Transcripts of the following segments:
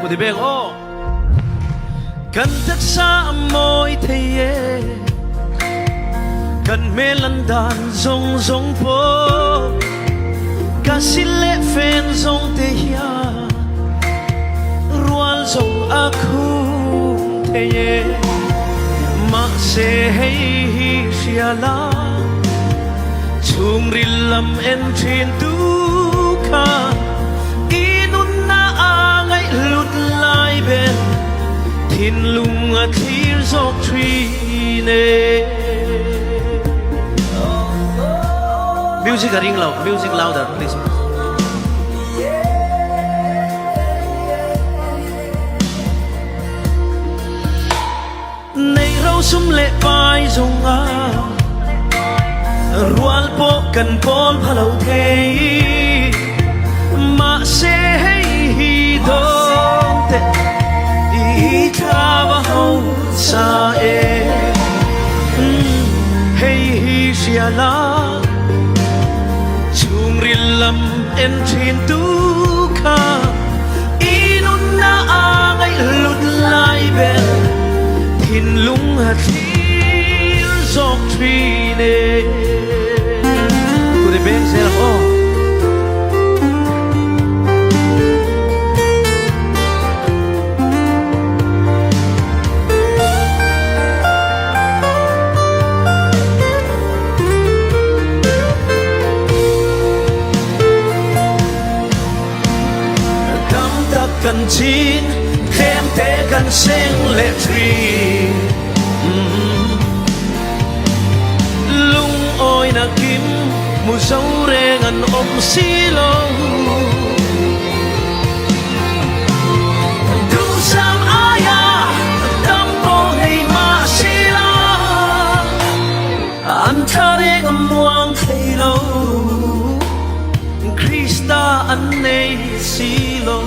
di beng o kan tak sa moi theye kan melandan zong zong po kasile fen zong te ya rual zong aku theye ma se hei siala chung rilam en thin tu kha inun na angai lut lai ben thin lung a thir zok thri ne music a ring loud music louder please nei rau sum le pai zong a rual po kan pol phalau thei ma se hi dong te i tha ba ho sa e hey hi siala chung rilam en thin tu kha inun na angai lut lai bel thin lung ha thil zok thri ne ku de ben se la o kan chin thêm te kan seng le tri lung oi na kim mu zau reng an om si lo du sam aya tam po hei ma si la an thare ngam muang thei lo Krista an nei si lo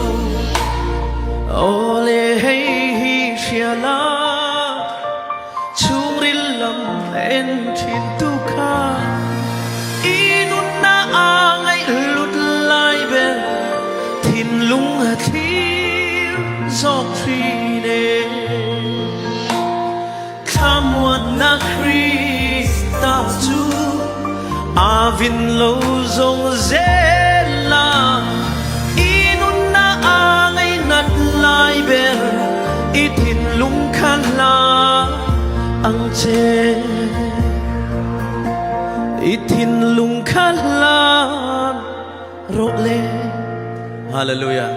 ole hey hi siala chung rilam en thin tu kha inun na angai lut lai bel thin lung ha thir zok thri ne khamwan na Krista chu avin lo zong zela lai bel itin lung khala ang che itin lung khala ro le hallelujah